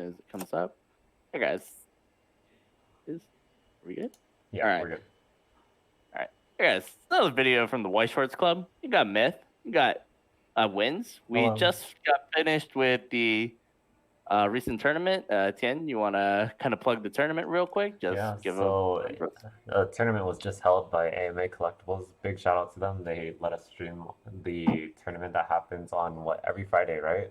soon as it comes up. Hey guys, are we good? Yeah, All right. we're good. All right. Hey guys, another video from the White Shorts Club. You got Myth. You got Winds. We Hello. just got finished with the recent tournament. Tien, you want to kind of plug the tournament real quick? Yeah, Give so the tournament was just held by AMA Collectibles. Big shout out to them. They let us stream the tournament that happens on every Friday, right?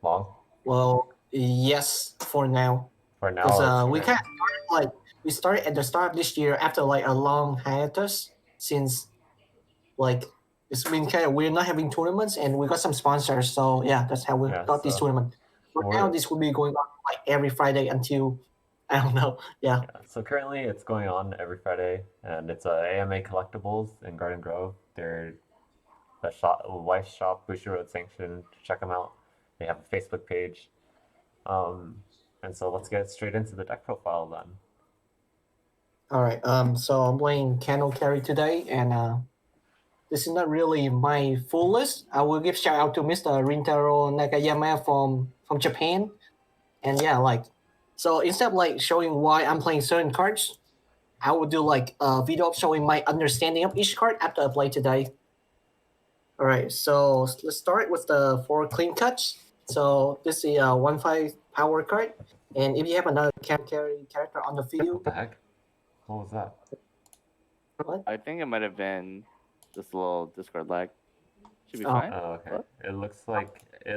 Long? Well, yes, for now. For now, Because we okay. kind of started, we started at the start of this year after a long hiatus since it's been kind of weird not having tournaments, and we got some sponsors. So yeah, that's how we Yeah, got this so tournament. For now, this will be going on every Friday until I don't know. Yeah. So currently it's going on every Friday, and it's AMA Collectibles in Garden Grove. They're the wife shop, Bushy Road sanctioned. Check them out. They have a Facebook page. And so let's get straight into the deck profile then. All right. So I'm playing Candle Carry today, and this is not really my full list. I will give shout out to Mr. Rintaro Nakayama from Japan, and yeah, so instead of showing why I'm playing certain cards, I would do a video of showing my understanding of each card after I play today. All right, so let's start with the 4 clean cuts. So this is a 1/5 power card, and if you have another carry character on the field, what the heck? What was that? What? I think it might have been just a little Discord lag. Should be fine. Oh, okay. What? It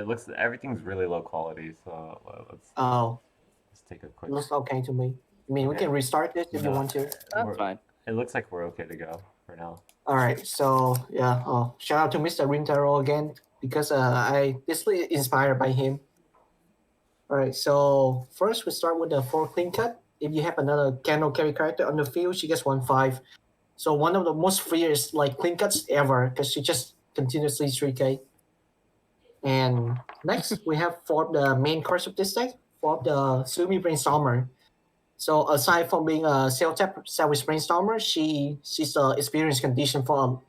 looks everything's really low quality. So let's take a quick. Looks okay to me. I mean, we can restart this if you want to. That's fine. It looks like we're okay to go for now. All right, so yeah, shout out to Mr. Rintaro again because I basically inspired by him. All right, so first we start with the 4 clean cut. If you have another Candle Carry character on the field, she gets 1/5. So one of the most fierce clean cuts ever because she just continuously 3K. And next we have for the main cards of this deck, for the Sumi Brainstormer. So aside from being a Selfish Brainstormer, she's a experienced condition for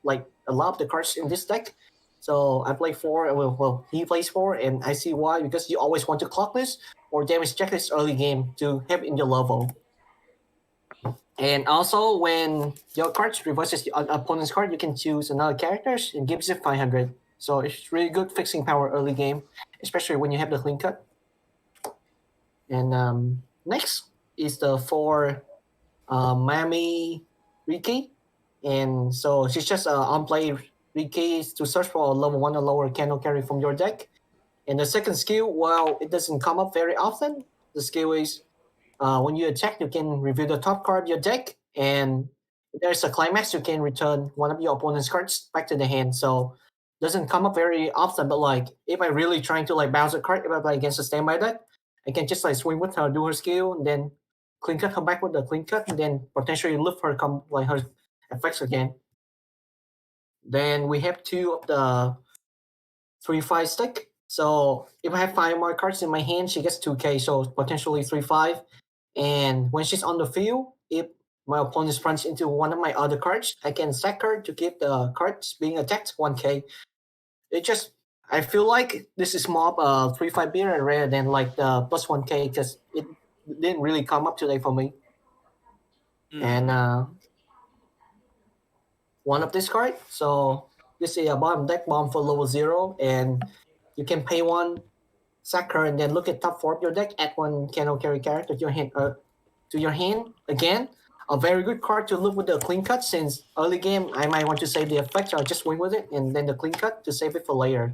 a lot of the cards in this deck. So I play 4, well he plays 4, and I see why, because you always want to clock this or damage check this early game to have in your level. And also when your card reverses your opponent's card, you can choose another characters and gives it 500. So it's really good fixing power early game, especially when you have the clean cut. And next is the 4 Mami Riki, and so she's just on play Riki to search for a level 1 or lower Candle Carry from your deck. And the second skill, while it doesn't come up very often, the skill is when you attack, you can reveal the top card of your deck, and if there's a climax, you can return one of your opponent's cards back to the hand. So it doesn't come up very often, but if I'm really trying to bounce a card, if I play against a standby deck, I can just swing with her, do her skill, and then clean cut her back with the clean cut, and then potentially lift her her effects again. Then we have 2 of the 3/5 stick. So if I have 5 more cards in my hand, she gets 2k, so potentially 3/5. And when she's on the field, if my opponent runs into one of my other cards, I can sack her to keep the cards being attacked 1k. I feel like this is more of a 3/5 beer rather than the plus 1k, because it didn't really come up today for me. And one of this card, so this is a bottom deck bomb for level 0, and you can pay 1, sack her, and then look at top 4 of your deck, add 1 Candle Carry character to your hand again. A very good card to look with the clean cut, since early game I might want to save the effects or just win with it, and then the clean cut to save it for later.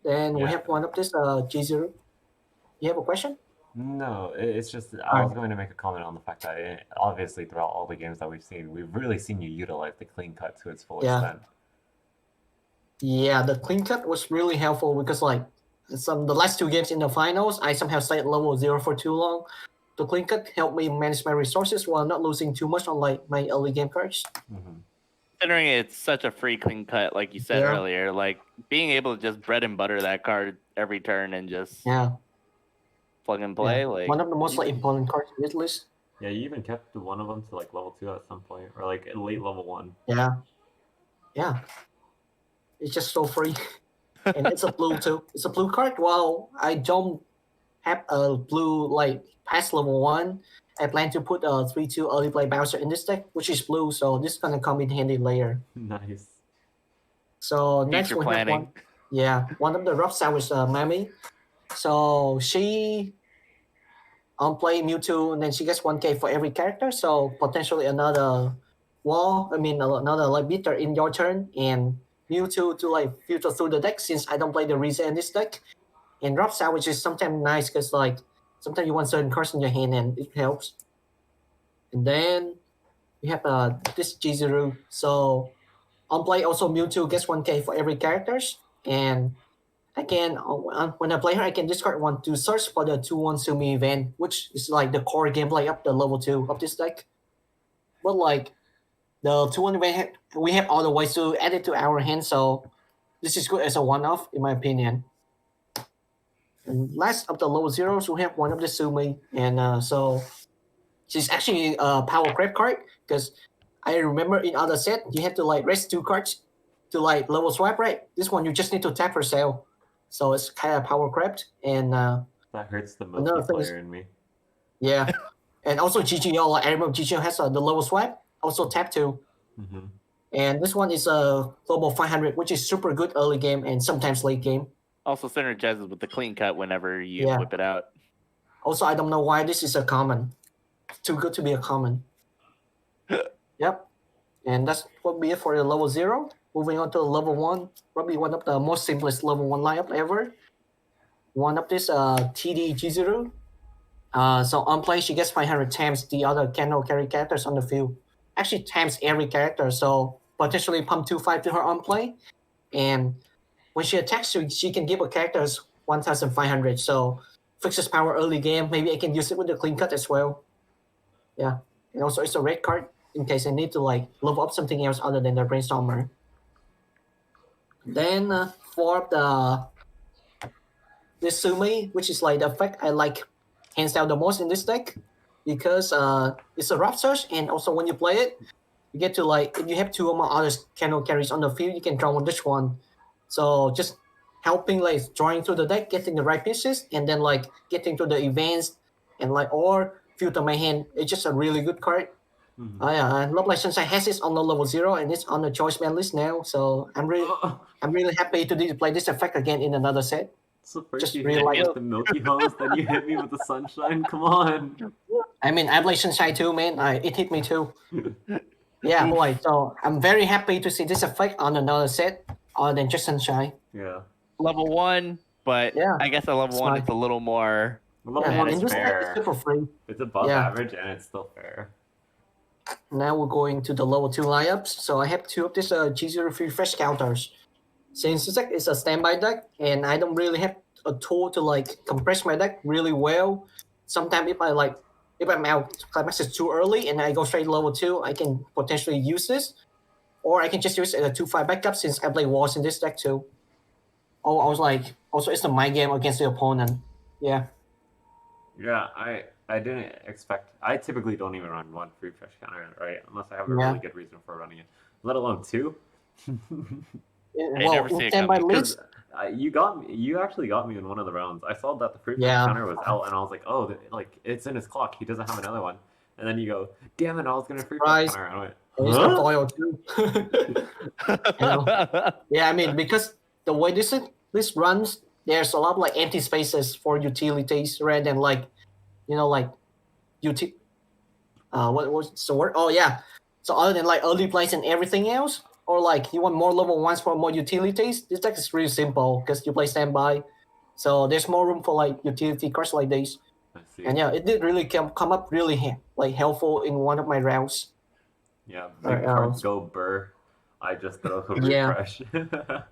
Then we have one of this G0. You have a question? No, it's just I was going to make a comment on the fact that obviously throughout all the games that we've seen, we've really seen you utilize the clean cut to its full extent. Yeah, the clean cut was really helpful because the last 2 games in the finals, I somehow stayed at level 0 for too long. The clean cut helped me manage my resources while not losing too much on my early game cards. Considering it's such a free clean cut, like you said earlier, being able to just bread and butter that card every turn and just plug and play, one of the most important cards in this list. Yeah, you even kept one of them to level 2 at some point, or late level 1. Yeah, it's just so free. and it's a blue too. It's a blue card. Well, I don't have a blue like past level 1. I plan to put a 3/2 early play Bowser in this deck, which is blue, so this is gonna come in handy later. Nice. So next Future we planning. have one of the rough side was Mami. So she play Mewtwo, and then she gets 1k for every character. So potentially another another like beater in your turn, and Mewtwo to like filter through the deck since I don't play the reset in this deck. And rough side, which is sometimes nice because like sometimes you want certain cards in your hand and it helps. And then we have this Chizuru. So on play also Mewtwo gets 1k for every characters, and I can when I play her I can discard one to search for the 2/1 Sumi event, which is like the core gameplay of the level 2 of this deck. But like the 2/1 event, we have other ways to add it to our hand, so this is good as a one-off in my opinion. And last of the level zeros, we have one of the Sumi, and so she's actually a power grab card because I remember in other set you had to like rest 2 cards to like level swipe, right? This one you just need to tap for sale, so it's kind of power grabbed. And that hurts the multiplayer in me. Yeah, and also GGO. Like I remember GGO has the level swipe, also tap 2. Mm-hmm. And this one is a global 500, which is super good early game and sometimes late game. Also synergizes with the clean cut whenever you whip it out. Also, I don't know why this is a common. It's too good to be a common. Yep. And that's what be it for the level 0. Moving on to level 1. Probably one of the most simplest level 1 lineup ever. One of this TD Chizuru. So on play, she gets 500 times the other cannot carry characters on the field. Actually, times every character, so potentially pump 2/5 to her on play. And when she attacks you, she can give her characters 1,500. So fixes power early game. Maybe I can use it with the clean cut as well. Yeah. And also it's a red card in case I need to like level up something else other than the brainstormer. Then for this Sumi, which is like the effect I like hands down the most in this deck, because it's a rough search, and also when you play it, you get to like if you have 2 or more other cannot carries on the field, you can draw on this one. So just helping like drawing through the deck, getting the right pieces, and then like getting to the events and like or filter my hand. It's just a really good card. Mm-hmm. Yeah, Love Light Sunshine has it on the level 0 and it's on the choice man list now. So I'm really happy to play this effect again in another set. So first you hit me with the Milky Hose, then you hit me with the Sunshine. Come on. I mean, I play Sunshine too, man. It hit me too. Yeah, boy. So I'm very happy to see this effect on another set other than just Sunshine. Yeah. Level 1, but I guess at level 1 it's a little more. Level 1 is fair. It's super free. It's above average and it's still fair. Now we're going to the level 2 lineups. So I have 2 of this G03 fresh counters. Since this deck is a standby deck, and I don't really have a tool to like compress my deck really well. Sometimes if I'm out climax is too early and I go straight level 2, I can potentially use this, or I can just use it as a 2/5 backup since I play walls in this deck too. Oh, I was like, also it's a my game against the opponent. Yeah. Yeah, I didn't expect. I typically don't even run 1 free fresh counter, right? Unless I have a really good reason for running it. Let alone 2. Well, standby list. You actually got me in one of the rounds. I saw that the free counter was out, and I was like, oh, like it's in his clock. He doesn't have another one. And then you go, damn it, I was gonna free counter. And I went, huh? Foil too. Yeah, I mean because the way this runs, there's a lot of like empty spaces for utilities rather than like, like what was the word? Oh yeah. So other than like early plays and everything else. Or like you want more level 1s for more utilities, this deck is really simple because you play standby. So there's more room for like utility cards like this. I see. And yeah, it did really come up really like helpful in one of my rounds. Yeah, big cards go burr. I just throw a refresh.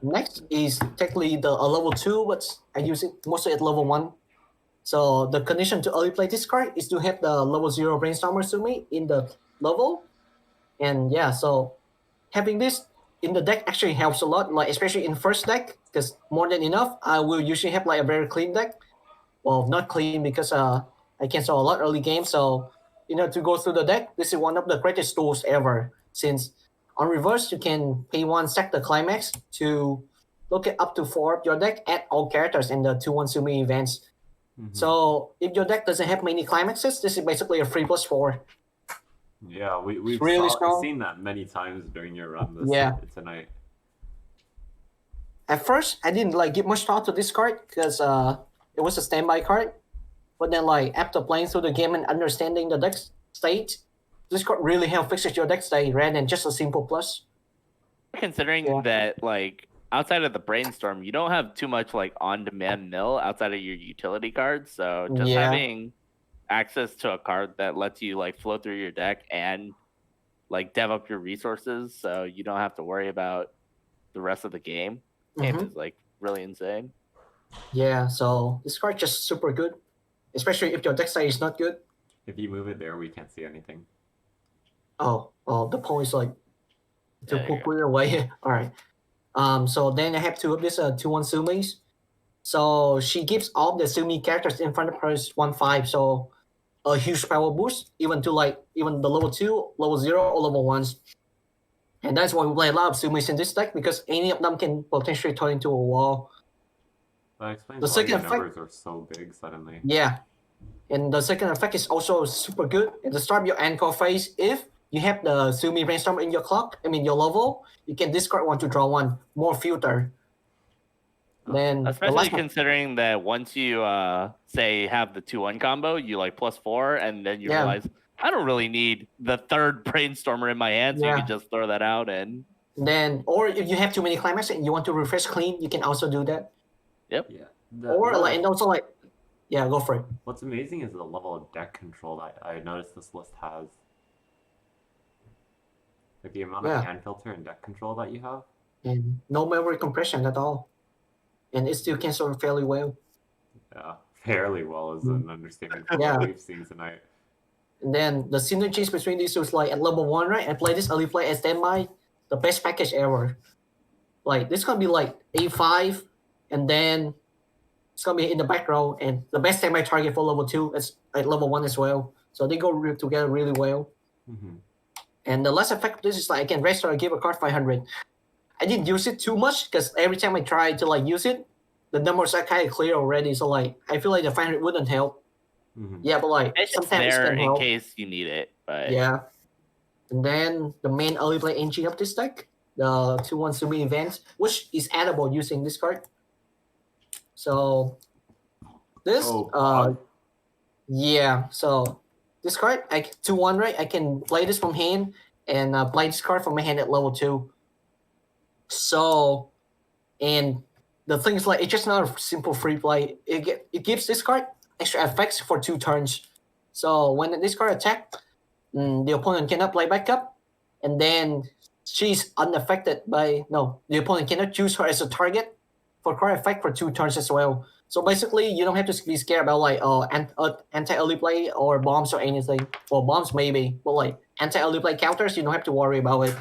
Next is technically the level 2, but I use it mostly at level 1. So the condition to early play this card is to have the level 0 Brainstormer Sumi in the level. And yeah, so having this in the deck actually helps a lot, like especially in first deck, because more than enough, I will usually have like a very clean deck. Well, not clean because I cancel a lot early game. So, to go through the deck, this is one of the greatest tools ever. Since on reverse, you can pay 1, sack the climax to look at up to 4 of your deck, add all characters in the 2-1 Sumi events. So if your deck doesn't have many climaxes, this is basically a 3+4. Yeah, we've really seen that many times during your run tonight. At first, I didn't like give much thought to this card because it was a standby card. But then, like after playing through the game and understanding the deck state, this card really helps fix your deck state rather than just a simple plus. Considering that, like outside of the brainstorm, you don't have too much like on-demand mill outside of your utility cards. So just having access to a card that lets you like flow through your deck and like dev up your resources, so you don't have to worry about the rest of the game. Is like really insane. Yeah, so this card just super good, especially if your deck side is not good. If you move it there, we can't see anything. Oh, the point is like to put it away. All right. So then I have two of these 2-1 Sumis. So she gives all the Sumi characters in front of her 1/5. So a huge power boost, even to like even the level 2, level 0, or level 1s. And that's why we play a lot of Sumis in this deck, because any of them can potentially turn into a wall. That explains why your numbers are so big suddenly. Yeah. And the second effect is also super good. At the start of your encore phase, if you have the Sumi brainstorm in your clock, your level, you can discard one to draw one, more filter. Then especially considering that once you say have the 2-1 combo, you like +4, and then you realize I don't really need the third brainstormer in my hand, so you can just throw that out. And then, or if you have too many climax and you want to refresh clean, you can also do that. Yep. Yeah. And also like, go for it. What's amazing is the level of deck control that I noticed this list has. Like the amount of hand filter and deck control that you have. And no memory compression at all. And it still cancels fairly well. Yeah, fairly well is an understatement for what we've seen tonight. And then the synergies between these two is like at level 1, right? I play this early play as standby, the best package ever. Like this gonna be like A5, and then it's gonna be in the back row, and the best standby target for level 2 is at level 1 as well. So they go together really well. And the last effect of this is like I can restore or give a card 500. I didn't use it too much because every time I try to like use it, the numbers are kind of clear already. So like I feel like the 500 wouldn't help. Yeah, but like it's sometimes there it can help. In case you need it. But and then the main early play engine of this deck, the 2-1 Sumi events, which is addable using this card. So this so this card, 2-1, right? I can play this from hand and play this card from my hand at level 2. So, and the thing is like it's just not a simple free play. It gives this card extra effects for 2 turns. So when this card attacks, the opponent cannot play backup, and then she's unaffected by the opponent cannot choose her as a target for card effect for 2 turns as well. So basically, you don't have to be scared about like anti-early play or bombs or anything. Well, bombs maybe, but like anti-early play counters, you don't have to worry about it.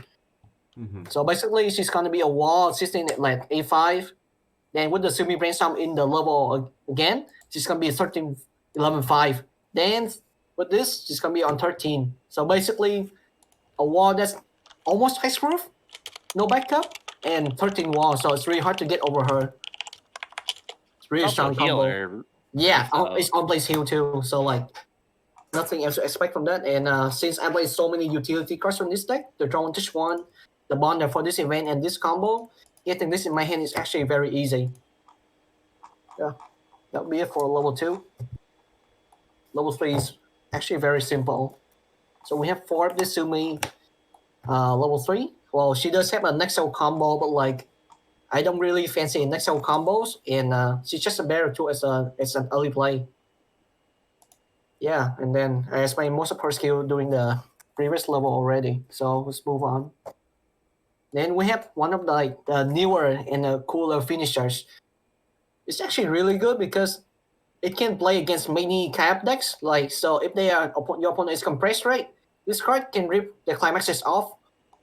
So basically, she's gonna be a wall system at like A5. Then with the Sumi brainstorm in the level again, she's gonna be 13, 11, 5. Then with this, she's gonna be on 13. So basically, a wall that's almost hexproof, no backup, and 13 walls. So it's really hard to get over her. It's really strong combo. Yeah, it's on place heal too. So like nothing else to expect from that. And since I play so many utility cards from this deck, the Draw Just One, the Bonder for this event, and this combo, getting this in my hand is actually very easy. Yeah, that'll be it for level 2. Level 3 is actually very simple. So we have 4 of this Sumi. Level 3. Well, she does have a Nexo combo, but like I don't really fancy Nexo combos, and she's just a better tool as an early play. Yeah, and then I explained most of her skill during the previous level already. So let's move on. Then we have one of the newer and cooler finishers. It's actually really good because it can play against many cap decks. Like so, if your opponent is compressed, right, this card can rip the climaxes off.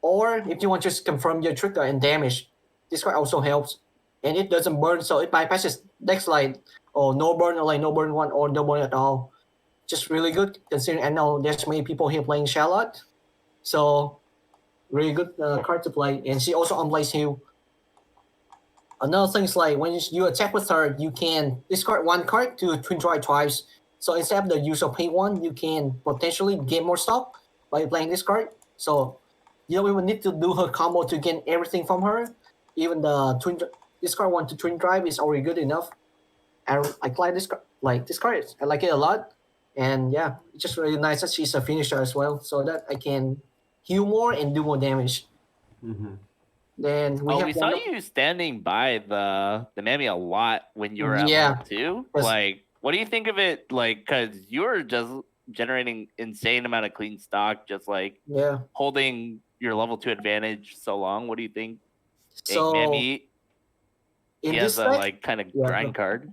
Or if you want to just confirm your trigger and damage, this card also helps. And it doesn't burn, so it bypasses decks like no burn or like no burn 1 or no burn at all. Just really good considering I know there's many people here playing Charlotte. So really good card to play. And she also unplays heal. Another thing is like when you attack with her, you can discard one card to twin drive twice. So instead of the usual pay one, you can potentially get more stock by playing this card. So you don't even need to do her combo to get everything from her. Even the discard one to twin drive is already good enough. I like this card. Like this card, I like it a lot. And yeah, it's just really nice that she's a finisher as well, so that I can heal more and do more damage. Mm-hmm. Then we saw you standing by the Mami a lot when you were at level 2. Like, what do you think of it? Like, because you were just generating insane amount of clean stock, just like holding your level 2 advantage so long. What do you think? So Mami, he has a like kind of grind card.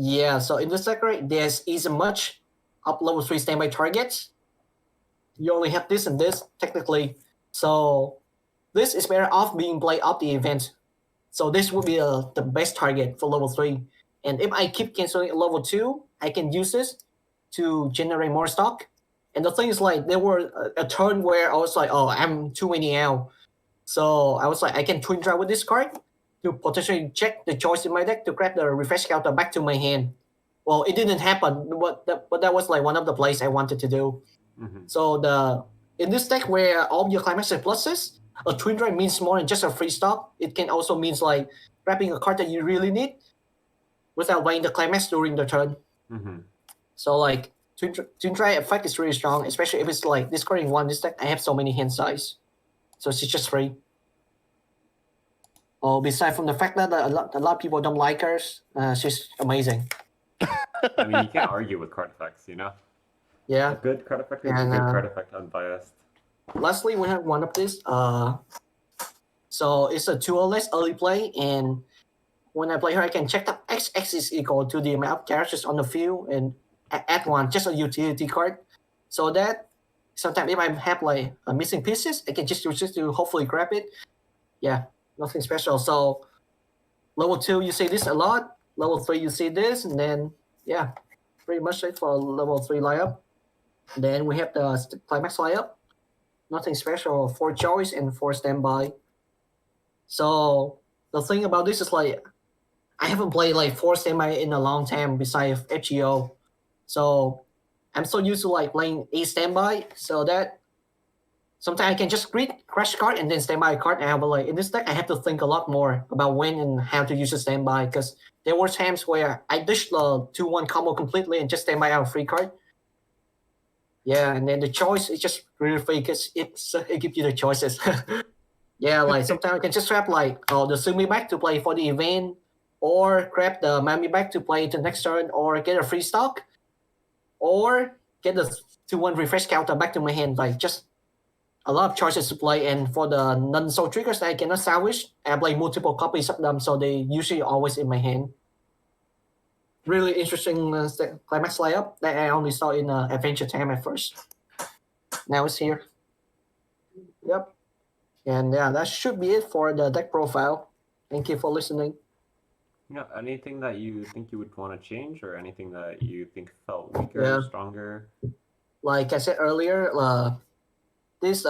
Yeah, so in this deck, right, there's isn't much up level 3 standby targets. You only have this and this technically. So this is better off being played up the event. So this would be the best target for level 3. And if I keep canceling at level 2, I can use this to generate more stock. And the thing is, like, there were a turn where I was like, oh, I'm too many out. So I was like, I can twin drive with this card to potentially check the choice in my deck to grab the refresh counter back to my hand. Well, it didn't happen, but that was like one of the plays I wanted to do. Mm-hmm. So in this deck where all your climax are pluses, a twin drive means more than just a free stop. It can also means like grabbing a card that you really need without playing the climax during the turn. Mm-hmm. So like twin drive effect is really strong, especially if it's like discarding one. This deck I have so many hand size, so it's just free. Oh, besides from the fact that a lot of people don't like her, she's amazing. I mean, you can't argue with card effects, you know? Yeah. A good card effect is a good card effect, unbiased. Lastly, we have one of this. So it's a 2 or less early play, and when I play her, I can check that X is equal to the amount of characters on the field and add one, just a utility card. So that sometimes if I have like missing pieces, I can just use it to hopefully grab it. Yeah, nothing special. So level 2, you see this a lot. Level 3, you see this, and then yeah, pretty much it for level 3 lineup. Then we have the climax lineup. Nothing special. 4 choice and 4 standby. So the thing about this is like I haven't played like 4 standby in a long time besides FGO. So I'm so used to like playing 8 standby, so that sometimes I can just crash card and then standby card now. But like in this deck, I have to think a lot more about when and how to use a standby, because there were times where I dished the 2-1 combo completely and just standby out a free card. Yeah, and then the choice is just really free because it gives you the choices. Yeah, like sometimes I can just grab like the Sumi back to play for the event, or grab the Mami back to play the next turn, or get a free stock, or get the 2-1 refresh counter back to my hand. Like just a lot of choices to play, and for the non-soul triggers that I cannot salvage, I play multiple copies of them, so they usually always in my hand. Really interesting climax lineup that I only saw in Adventure Time at first. Now it's here. Yep. And yeah, that should be it for the deck profile. Thank you for listening. Yeah, anything that you think you would want to change, or anything that you think felt weaker or stronger? Like I said earlier, this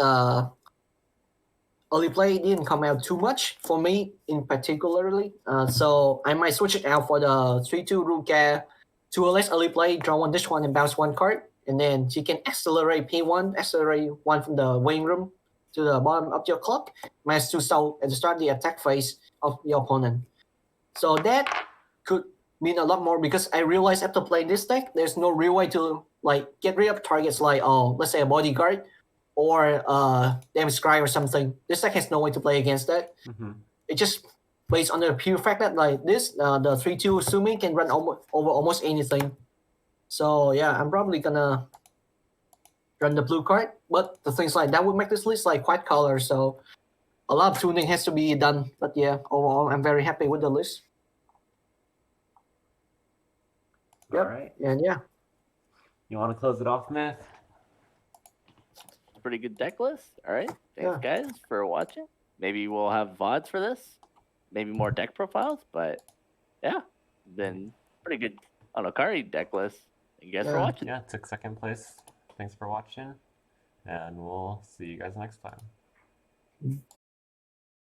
early play didn't come out too much for me in particularly. So I might switch it out for the 3-2 Ruka 2 or less early play, draw one this one and bounce one card. And then she can accelerate P1, accelerate one from the waiting room to the bottom of your clock, minus 2 soul at the start of the attack phase of your opponent. So that could mean a lot more, because I realized after playing this deck, there's no real way to like get rid of targets like, let's say a bodyguard or damage scry or something. This deck has no way to play against that. Mm-hmm. It just based on the pure fact that like this, the 3-2 Sumi can run over almost anything. So yeah, I'm probably gonna run the blue card, but the things like that would make this list like quite color. So a lot of tuning has to be done. But yeah, overall, I'm very happy with the list. Yep. All right. And yeah. You want to close it off, Myth? Pretty good deck list. All right. Thanks, guys, for watching. Maybe we'll have VODs for this. Maybe more deck profiles. But yeah, been pretty good on Okari deck list. Thank you guys for watching. Yeah, took second place. Thanks for watching. And we'll see you guys next time.